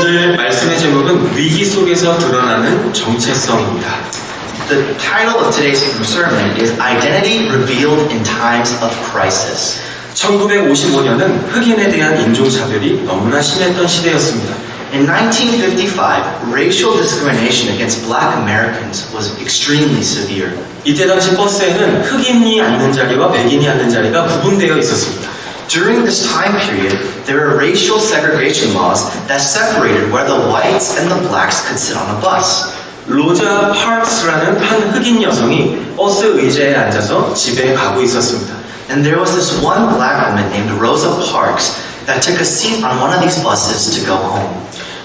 오늘 말씀의 제목은 위기 속에서 드러나는 정체성입니다. The title of today's sermon is Identity Revealed in Times of Crisis. 1955년은 흑인에 대한 인종차별이 너무나 심했던 시대였습니다. In 1955, racial discrimination against black Americans was extremely severe. 이때 당시 버스에는 흑인이 앉는 자리와 백인이 앉는 자리가 구분되어 있었습니다. During this time period, there were racial segregation laws that separated where the whites and the blacks could sit on a bus. 로자 파크스라는 한 흑인 여성이 버스 의자에 앉아서 집에 가고 있었습니다. And there was this one black woman named Rosa Parks that took a seat on one of these buses to go home.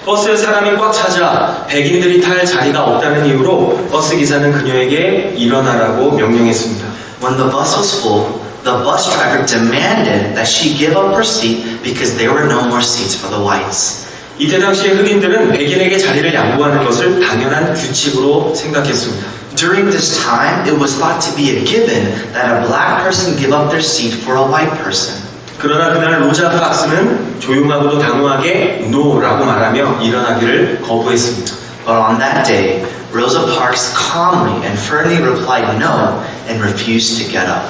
버스에 사람이 꽉 차자 백인들이 탈 자리가 없다는 이유로 버스 기사는 그녀에게 일어나라고 명령했습니다. When the bus was full, the bus driver demanded that she give up her seat because there were no more seats for the whites. 이때 당시에 흑인들은 백인에게 자리를 양보하는 것을 당연한 규칙으로 생각했습니다. During this time, it was thought to be a given that a black person give up their seat for a white person. 그러나 그날 로자 박스는 조용하고도 단호하게 NO라고 말하며 일어나기를 거부했습니다. But on that day, Rosa Parks calmly and firmly replied no and refused to get up.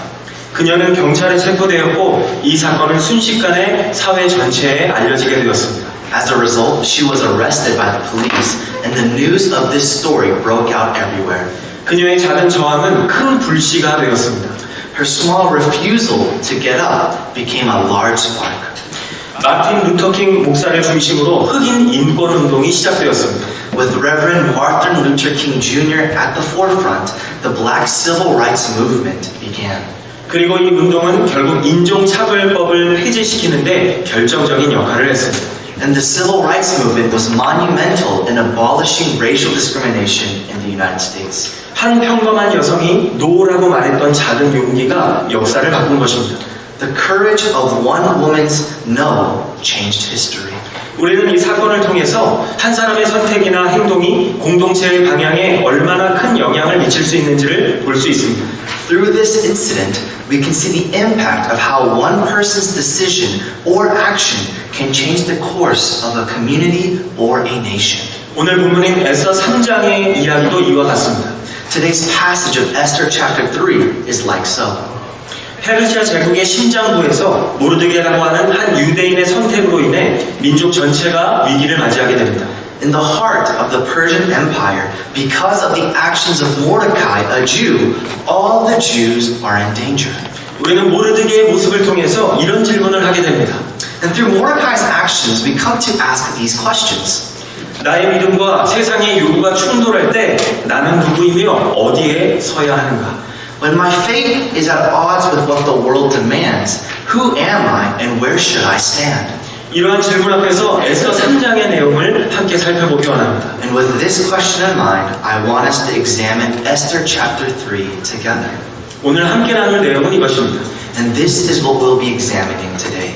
그녀는 경찰에 체포되었고 이 사건은 순식간에 사회 전체에 알려지게 되었습니다. As a result, she was arrested by the police, and the news of this story broke out everywhere. 그녀의 작은 저항은 큰 불씨가 되었습니다. Her small refusal to get up became a large spark. 마틴 루터킹 목사를 중심으로 흑인 인권 운동이 시작되었습니다. With Reverend Martin Luther King Jr. at the forefront, the Black Civil Rights Movement began. 그리고 이 운동은 결국 인종차별법을 폐지시키는데 결정적인 역할을 했습니다. And the Civil Rights Movement was monumental in abolishing racial discrimination in the United States. 한 평범한 여성이 노라고 말했던 작은 용기가 역사를 바꾼 것입니다. The courage of one woman's no changed history. 우리는 이 사건을 통해서 한 사람의 선택이나 행동이 공동체의 방향에 얼마나 큰 영향을 미칠 수 있는지를 볼 수 있습니다. Through this incident, we can see the impact of how one person's decision or action can change the course of a community or a nation. 오늘 본문인 에스더 3장의 이야기도 이와 같습니다. Today's passage of Esther chapter 3 is like so. 페르시아 제국의 심장부에서 모르드게라고 하는 한 유대인의 선택으로 인해 민족 전체가 위기를 맞이하게 됩니다. In the heart of the Persian Empire, because of the actions of Mordecai, a Jew, all the Jews are in danger. 우리는 모르드게의 모습을 통해서 이런 질문을 하게 됩니다. And through Mordecai's actions, we come to ask these questions. 나의 믿음과 세상의 요구가 충돌할 때 나는 누구이며 어디에 서야 하는가? When my faith is at odds with what the world demands, who am I and where should I stand? 이러한 질문 앞에서 에스더 3장의 내용을 함께 살펴보기 원합니다. And with this question in mind, I want us to examine Esther chapter 3 together. 오늘 함께 나눌 내용은 이것입니다. And this is what we'll be examining today.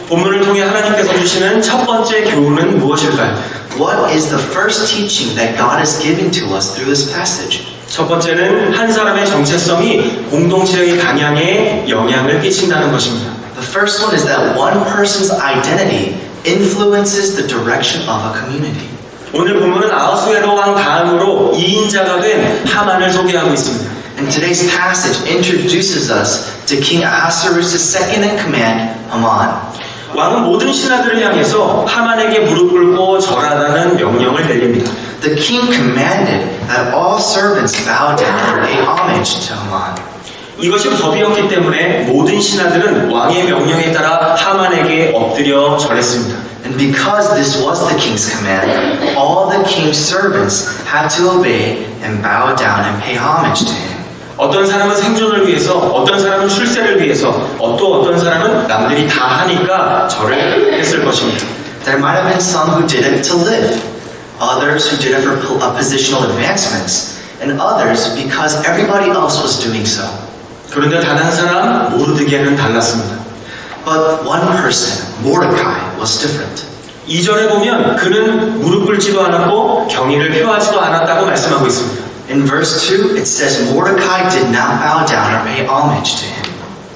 본문을 통해 하나님께서 주시는 첫 번째 교훈은 무엇일까요? What is the first teaching that God is giving to us through this passage? 첫 번째는 한 사람의 정체성이 공동체의 방향에 영향을 끼친다는 것입니다. The first one is that one person's identity influences the direction of a community. 오늘 본문은 아하수에로 왕 다음으로 2인자가 된 하만을 소개하고 있습니다. And today's passage introduces us to King Ahasuerus' second in command, Haman. 왕은 모든 신하들을 향해서 하만에게 무릎 꿇고 절하라는 명령을 내립니다. The king commanded that all servants bow down and pay homage to Haman. 이것이 법이었기 때문에 모든 신하들은 왕의 명령에 따라 하만에게 엎드려 절했습니다. And because this was the king's command, all the king's servants had to obey and bow down and pay homage to him. 어떤 사람은 생존을 위해서, 어떤 사람은 출세를 위해서, 또 어떤 사람은 남들이 다 하니까 절을 했을 것입니다. There might have been some who did it to live, others who did it for positional advancements, and others because everybody else was doing so. 그런데 단 한 사람 모르드게는 달랐습니다. But one person, Mordecai, was different. 2절에 보면 그는 무릎 꿇지도 않았고 경의를 표하지도 않았다고 말씀하고 있습니다. In verse 2, it says Mordecai did not bow down or pay homage to him.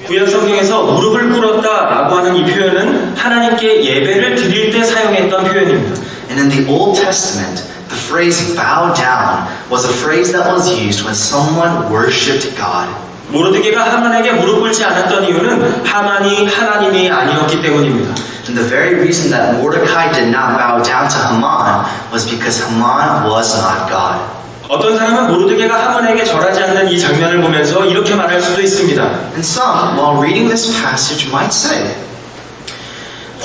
구약 성경에서 무릎을 꿇었다라고 하는 이 표현은 하나님께 예배를 드릴 때 사용했던 표현입니다. In And in the Old Testament, the phrase bow down was a phrase that was used when someone worshipped God. 모르드게가 하만에게 무릎 꿇지 않았던 이유는 하만이 하나님이 아니었기 때문입니다. And the very reason that Mordecai did not bow down to Haman was because Haman was not God. 어떤 사람은 모르드게가 하만에게 절하지 않는 이 장면을 보면서 이렇게 말할 수도 있습니다. And some, while reading this passage, might say,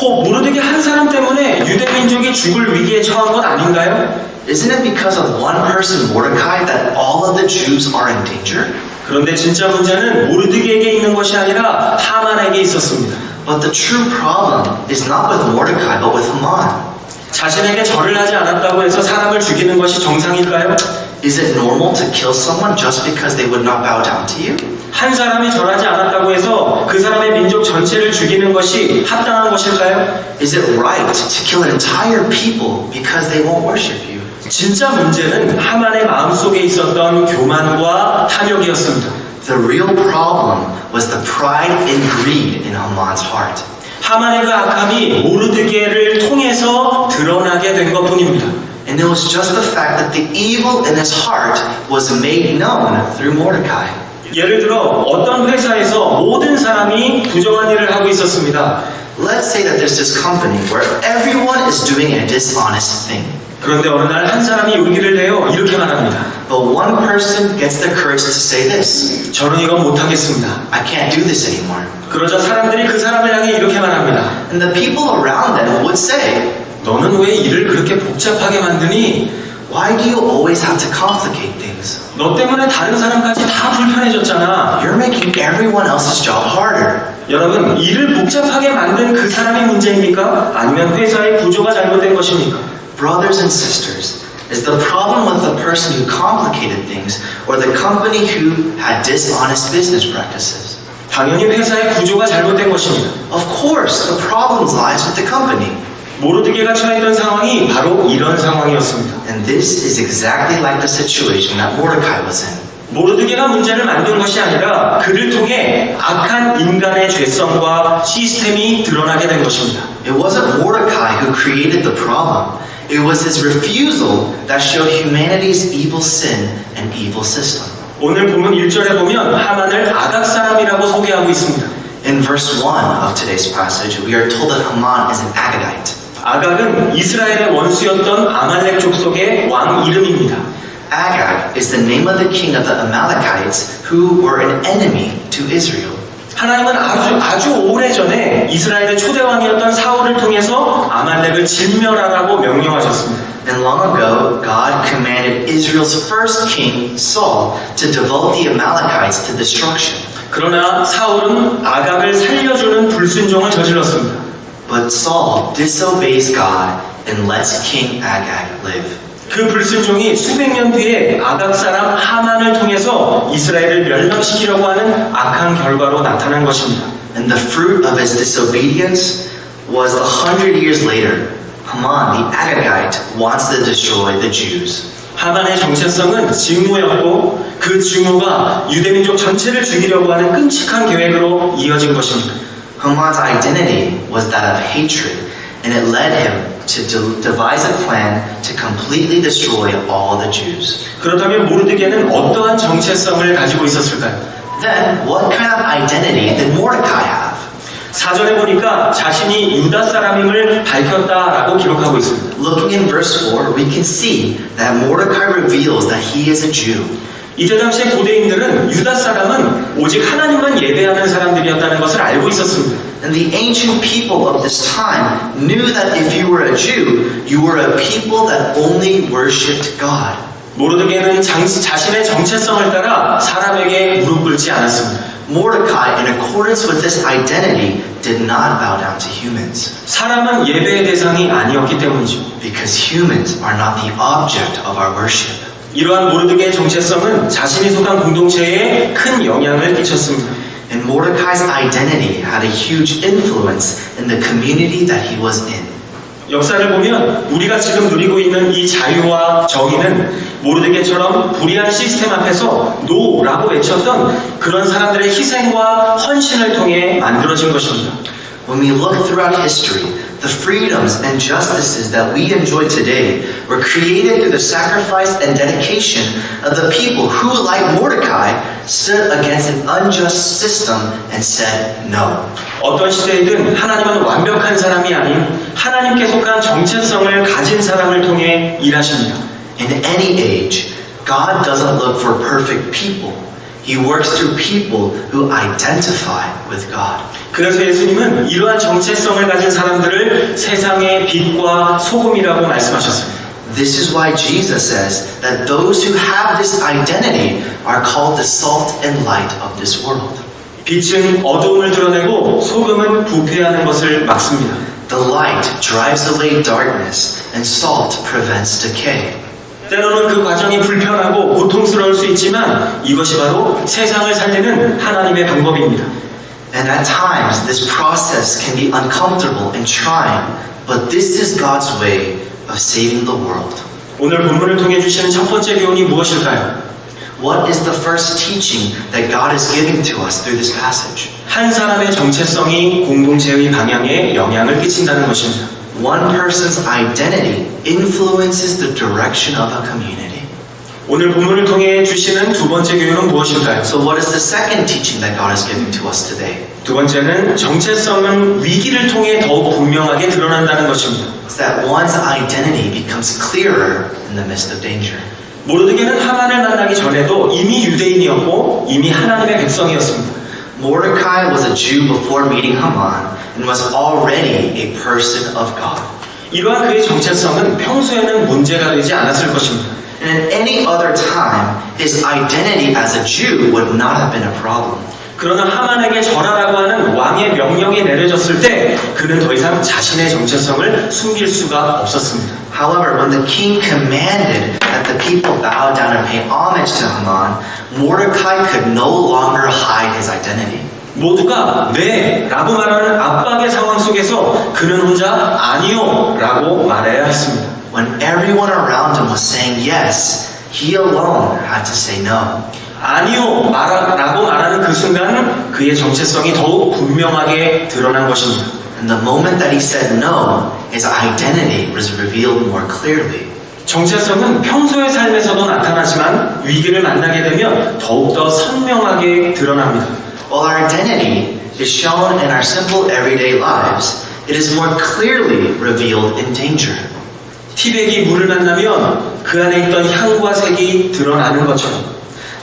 모르드게 한 사람 때문에 유대 민족이 죽을 위기에 처한 것 아닌가요? isn't it because of one person, Mordecai, that all of the Jews are in danger? 그런데 진짜 문제는 모르드게에게 있는 것이 아니라 하만에게 있었습니다. But the true problem is not with Mordecai, but with Haman. 자신에게 절을 하지 않았다고 해서 사람을 죽이는 것이 정상일까요? Is it normal to kill someone just because they would not bow down to you? 한 사람이 절하지 않았다고 해서 그 사람의 민족 전체를 죽이는 것이 합당한 것일까요? Is it right to kill an entire people because they won't worship you? 진짜 문제는 하만의 마음속에 있었던 교만과 탐욕이었습니다. The real problem was the pride and greed in Haman's heart. 하만의 그 악함이 모르드게를 통해서 드러나게 된 것뿐입니다. And it was just the fact that the evil in his heart was made known through Mordecai. 예를 들어 어떤 회사에서 모든 사람이 부정한 일을 하고 있었습니다. Let's say that there's this company where everyone is doing a dishonest thing. 그런데 어느 날 한 사람이 용기를 내어 이렇게 말합니다. But one person gets the courage to say this. 저는 이건 못하겠습니다. I can't do this anymore. 그러자 사람들이 그 사람을 향해 이렇게 말합니다. And the people around them would say, 너는 왜 일을 그렇게 복잡하게 만드니? why do you always have to complicate things? 너 때문에 다른 사람까지 다 불편해졌잖아. You're making everyone else's job harder. 여러분, 일을 복잡하게 만든 그 사람이 문제입니까? 아니면 회사의 구조가 잘못된 것입니까? Brothers and sisters, is the problem with the person who complicated things or the company who had dishonest business practices? 당연히 회사의 구조가 잘못된 것입니다. Of course, the problem lies with the company. 모르드게가 처했던 상황이 바로 이런 상황이었습니다. And this is exactly like the situation that Mordecai was in. 모르드게가 문제를 만든 것이 아니라 그를 통해 악한 인간의 죄성과 시스템이 드러나게 된 것입니다. It wasn't Mordecai who created the problem. It was his refusal that showed humanity's evil sin and evil system. 오늘 본문 1절에 보면 하만을 아각 사람이라고 소개하고 있습니다. In verse 1 of today's passage, we are told that Haman is an Agagite. 아각은 이스라엘의 원수였던 아말렉 족속의 왕 이름입니다. Agag is the name of the king of the Amalekites who were an enemy to Israel. 하나님은 아주 오래전에 이스라엘의 초대왕이었던 사울을 통해서 아말렉을 진멸하라고 명령하셨습니다. And long ago, God commanded Israel's first king, Saul, to devote the Amalekites to destruction. 그러나 사울은 아각을 살려주는 불순종을 저질렀습니다. But Saul disobeys God and lets King Agag live. 그 불순종이 수백 년 뒤에 아각 사람 하만을 통해서 이스라엘을 멸망시키려고 하는 악한 결과로 나타난 것입니다. And the fruit of his disobedience was 100 years later. Haman, the Agagite, wants to destroy the Jews. 하만의 정체성은 증오였고 그 증오가 유대민족 전체를 죽이려고 하는 끔찍한 계획으로 이어진 것입니다. Haman's identity was that of hatred, and it led him to devise a plan to completely destroy all the Jews. 그렇다면 모르드게는 어떠한 정체성을 가지고 있었을까요? Then, what kind of identity did Mordecai have? 사전에 보니까 자신이 유다 사람임을 밝혔다라고 기록하고 있습니다. Looking in verse 4, we can see that Mordecai reveals that he is a Jew. 이때 당시의 고대인들은 유다 사람은 오직 하나님만 예배하는 사람들이었다는 것을 알고 있었습니다. And the ancient people of this time knew that if you were a Jew, you were a people that only worshipped God. 모르드게는 자신의 정체성을 따라 사람에게 무릎 꿇지 않았습니다. Mordecai, in accordance with this identity, did not bow down to humans. 사람은 예배의 대상이 아니었기 때문이죠. Because humans are not the object of our worship. 이러한 모르드게의 정체성은 자신이 속한 공동체에 큰 영향을 끼쳤습니다. And Mordecai's identity had a huge influence in the community that he was in. 역사를 보면 우리가 지금 누리고 있는 이 자유와 정의는 모르드게처럼 불의한 시스템 앞에서 노라고 외쳤던 그런 사람들의 희생과 헌신을 통해 만들어진 것입니다. When we look throughout history, The freedoms and justices that we enjoy today were created through the sacrifice and dedication of the people who, like Mordecai, stood against an unjust system and said no. 어떤 시대이든 하나님은 완벽한 사람이 아닌 하나님께 속한 정체성을 가진 사람을 통해 일하십니다. In any age, God doesn't look for perfect people. He works through people who identify with God. 그래서 예수님은 이러한 정체성을 가진 사람들을 세상의 빛과 소금이라고 말씀하셨습니다. This is why Jesus says that those who have this identity are called the salt and light of this world. 빛은 어두움을 드러내고 소금은 부패하는 것을 막습니다. The light drives away darkness and salt prevents decay. 때로는 그 과정이 불편하고 고통스러울 수 있지만 이것이 바로 세상을 살리는 하나님의 방법입니다. And at times this process can be uncomfortable and trying, but this is God's way of saving the world. 오늘 본문을 통해 주시는 첫 번째 교훈이 무엇일까요? What is the first teaching that God is giving to us through this passage? 한 사람의 정체성이 공동체의 방향에 영향을 끼친다는 것입니다. One person's identity influences the direction of a community. 오늘 본문을 통해 주시는 두 번째 교훈은 무엇일까요? So what is the second teaching that God is giving to us today? 두 번째는 정체성은 위기를 통해 더욱 분명하게 드러난다는 것입니다. It's that one's identity becomes clearer in the midst of danger. 모르드게는 하만을 만나기 전에도 이미 유대인이었고 이미 하나님의 백성이었습니다. Mordecai was a Jew before meeting Haman and was already a person of God. 이러한 그의 정체성은 평소에는 문제가 되지 않았을 것입니다. And at any other time, his identity as a Jew would not have been a problem. 그러나 하만에게 절하라고 하는 왕의 명령이 내려졌을 때 그는 더 이상 자신의 정체성을 숨길 수가 없었습니다. However, when the king commanded that the people bow down and pay homage to Haman, Mordecai could no longer hide his identity. 모두가 네 라고 말하는 압박의 상황 속에서 그는 혼자 아니요 라고 말해야 했습니다. When everyone around him was saying yes, he alone had to say no. 아니요 라고 말하는 그 순간 그의 정체성이 더욱 분명하게 드러난 것입니다. And the moment that he said no, his identity was revealed more clearly. 정체성은 평소의 삶에서도 나타나지만 위기를 만나게 되면 더욱더 선명하게 드러납니다. While our identity is shown in our simple everyday lives, it is more clearly revealed in danger. 티백이 물을 만나면 그 안에 있던 향과 색이 드러나는 것처럼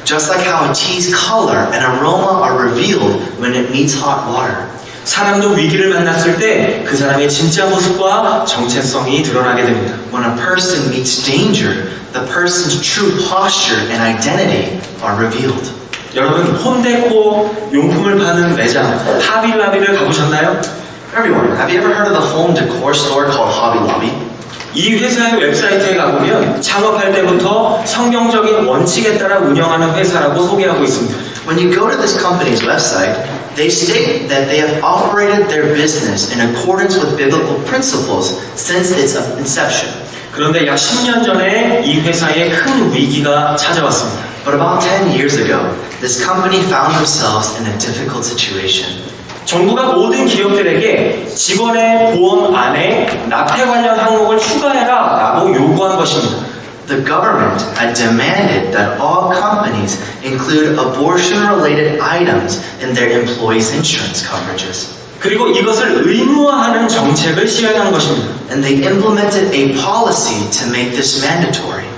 Just like how a tea's color and aroma are revealed when it meets hot water. 사람도 위기를 만났을 때 그 사람의 진짜 모습과 정체성이 드러나게 됩니다. When a person meets danger, the person's true posture and identity are revealed. 여러분 홈데코 용품을 파는 매장 하비라비를 가보셨나요? Everyone, have you ever heard of the home decor store called Hobby Lobby? 이 회사의 웹사이트에 가보면 창업할 때부터 성경적인 원칙에 따라 운영하는 회사라고 소개하고 있습니다. When you go to this company's website, they state that they have operated their business in accordance with biblical principles since its inception. 그런데 약 10년 전에 이 회사에 큰 위기가 찾아왔습니다. But about 10 years ago, this company found themselves in a difficult situation. 정부가 모든 기업들에게 직원의 보험 안에 납세 관련 항목을 추가해라 라고 요구한 것입니다. The government had demanded that all companies include abortion-related items in their employees' insurance coverages. 그리고 이것을 의무화하는 정책을 시행한 것입니다. And they implemented a policy to make this mandatory.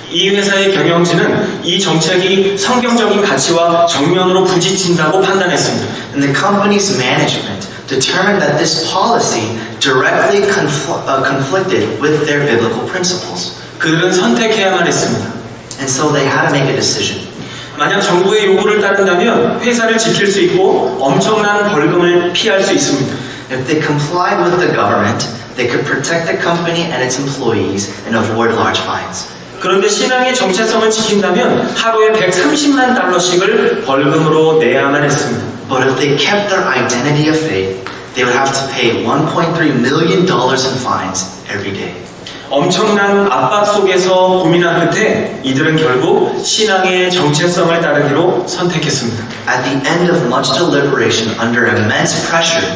이 회사의 경영진은 이 정책이 성경적인 가치와 정면으로 부딪힌다고 판단했습니다. And the company's management determined that this policy directly conflicted with their biblical principles. 그들은 선택해야만 했습니다. And so they had to make a decision. 만약 정부의 요구를 따른다면 회사를 지킬 수 있고 엄청난 벌금을 피할 수 있습니다. If they complied with the government, they could protect the company and its employees and avoid large fines. 그런데 신앙의 정체성을 지킨다면 하루에 130만 달러씩을 벌금으로 내야만 했습니다. But if they kept their identity of faith, they would have to pay $1.3 million in fines every day. 엄청난 압박 속에서 고민한 끝에 이들은 결국 신앙의 정체성을 따르기로 선택했습니다. At the end of much deliberation under immense pressure,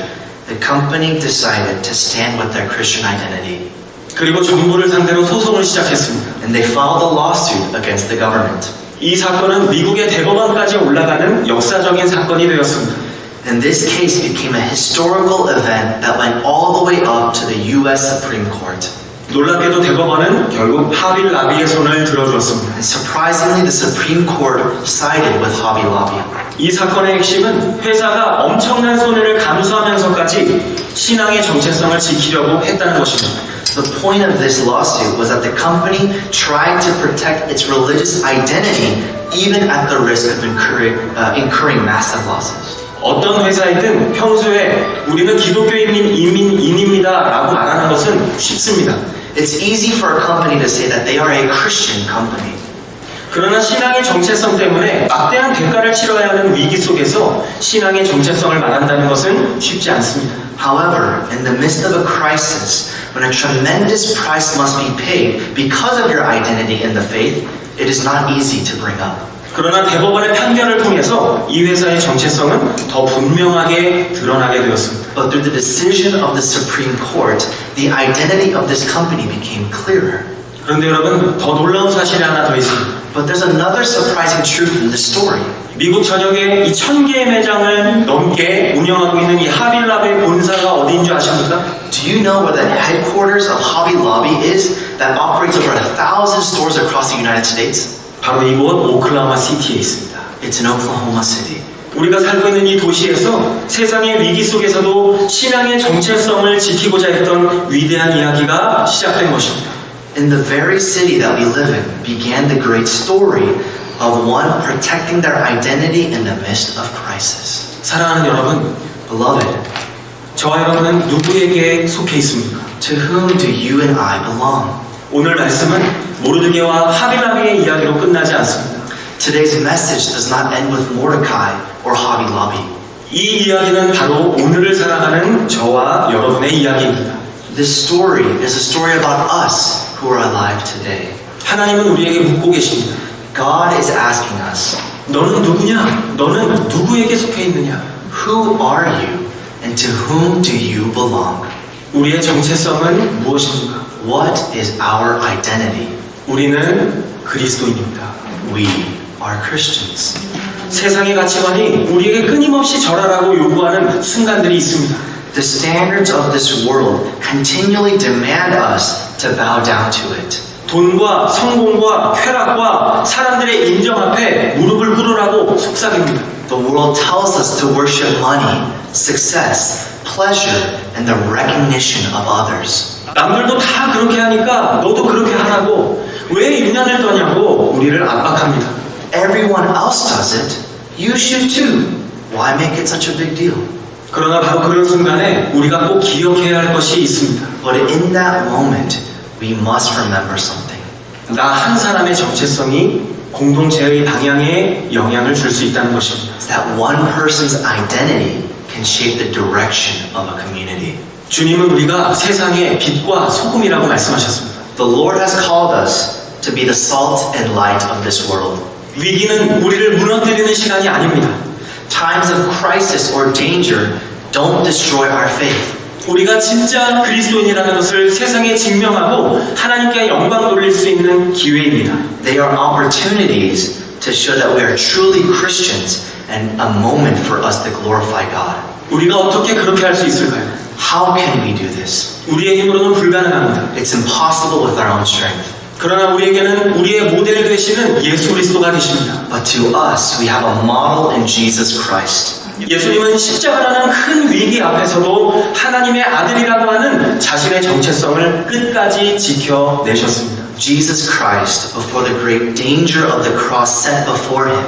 The company decided to stand with their Christian identity, 그리고 정부를 상대로 소송을 시작했습니다. and they filed a lawsuit against the government. 이 사건은 미국의 대법원까지 올라가는 역사적인 사건이 되었습니다. And this case became a historical event that went all the way up to the U.S. Supreme Court. 놀랍게도 대법원은 결국 하빌 라비의 손을 들어주었습니다. And surprisingly, the Supreme Court sided with Hobby Lobby. 이 사건의 핵심은 회사가 엄청난 손해를 감수하면서까지 신앙의 정체성을 지키려고 했다는 것입니다. The point of this lawsuit was that the company tried to protect its religious identity even at the risk of incurring massive losses. 어떤 회사이든 평소에 우리는 기독교인입니다 라고 말하는 것은 쉽습니다. It's easy for a company to say that they are a Christian company. 그러나 신앙의 정체성 때문에 막대한 대가를 치러야 하는 위기 속에서 신앙의 정체성을 말한다는 것은 쉽지 않습니다. However, in the midst of a crisis, when a tremendous price must be paid because of your identity in the faith, it is not easy to bring up. 그러나 대법원의 판결을 통해서 이 회사의 정체성은 더 분명하게 드러나게 되었습니다. But through the decision of the Supreme Court, the identity of this company became clearer. 그런데 여러분, 더 놀라운 사실이 하나 더 있습니다. But there's another surprising truth in this story. 미국 전역에 이 1000개의 매장을 넘게 운영하고 있는 이 하빌라베의 본사가 어디인 줄 아십니까? Do you know where the headquarters of Hobby Lobby is that operates over 1,000 stores across the United States? 바로 이곳 오클라호마 시티에 있습니다. It's in Oklahoma City. 우리가 살고 있는 이 도시에서 세상의 위기 속에서도 신앙의 정체성을 지키고자 했던 위대한 이야기가 시작된 것입니다. In the very city that we live in began the great story of one protecting their identity in the midst of crisis. 사랑하는 여러분, Beloved, 저와 여러분은 누구에게 속해 있습니까? to whom do you and I belong? 오늘 말씀은 모르드게와 하빌라비의 이야기로 끝나지 않습니다. Today's message does not end with Mordecai or Hobby Lobby. 이 이야기는 바로 오늘을 살아가는 저와 여러분의 이야기입니다. This story is a story about us who are alive today. 하나님은 우리에게 묻고 계십니다. God is asking us, 너는 누구냐? 너는 누구에게 속해 있느냐? who are you and to whom do you belong? 우리의 정체성은 무엇입니까? What is our identity? 우리는 그리스도인입니다. We are Christians. 세상의 가치관이 우리에게 끊임없이 절하라고 요구하는 순간들이 있습니다. The standards of this world continually demand us to bow down to it. 돈과 성공과 쾌락과 사람들의 인정 앞에 무릎을 꿇으라고 속삭입니다. The world tells us to worship money, success, pleasure, and the recognition of others. 남들도 다 그렇게 하니까 너도 그렇게 하라고 왜 인연을 떠냐고 우리를 압박합니다. Everyone else does it. You should too. Why make it such a big deal? 그러나 바로 그런 순간에 우리가 꼭 기억해야 할 것이 있습니다. But in that moment, we must remember something. 나 한 사람의 정체성이 공동체의 방향에 영향을 줄 수 있다는 것입니다. It's that one person's identity can shape the direction of a community. 주님은 우리가 세상의 빛과 소금이라고 말씀하셨습니다. The Lord has called us to be the salt and light of this world. 위기는 우리를 무너뜨리는 시간이 아닙니다. Times of crisis or danger don't destroy our faith. 우리가 진짜 그리스도인이라는 것을 세상에 증명하고 하나님께 영광 돌릴 수 있는 기회입니다. They are opportunities to show that we are truly Christians and a moment for us to glorify God. 우리가 어떻게 그렇게 할 수 있을까요? How can we do this? 우리의 힘으로는 불가능합니다. It's impossible with our own strength. 그러나 우리에게는 우리의 모델 되시는 예수 그리스도가 계십니다. But to us, we have a model in Jesus Christ. 예수님은 십자가라는 큰 위기 앞에서도 하나님의 아들이라고 하는 자신의 정체성을 끝까지 지켜내셨습니다. Jesus Christ, before the great danger of the cross set before him,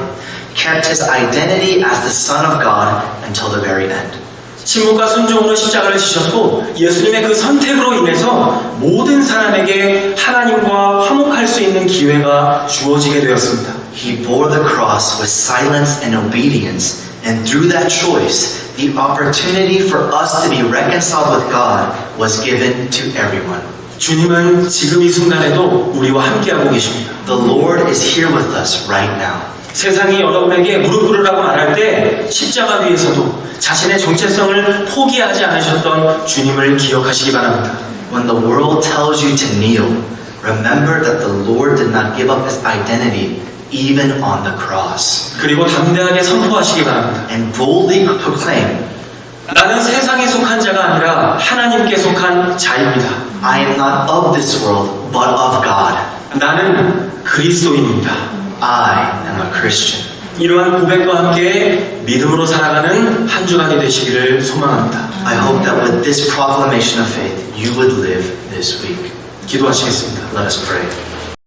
kept his identity as the Son of God until the very end. 침묵과 순종으로 십자가를 지셨고 예수님의 그 선택으로 인해서 모든 사람에게 하나님과 화목할 수 있는 기회가 주어지게 되었습니다. He bore the cross with silence and obedience, and through that choice, the opportunity for us to be reconciled with God was given to everyone. 주님은 지금 이 순간에도 우리와 함께하고 계십니다. The Lord is here with us right now. 세상이 여러분에게 무릎 꿇으라고 말할 때 십자가 위에서도 자신의 정체성을 포기하지 않으셨던 주님을 기억하시기 바랍니다. When the world tells you to kneel, remember that the Lord did not give up his identity even on the cross. 그리고 담대하게 선포하시기 바랍니다. And boldly proclaim, 나는 세상에 속한 자가 아니라 하나님께 속한 자입니다. I am not of this world, but of God. 나는 그리스도인입니다. I am a Christian. 이러한 고백과 함께 믿음으로 살아가는 한 주간이 되시기를 소망합니다. I hope that with this proclamation of faith, you would live this week. 기도하시겠습니다. Let us pray.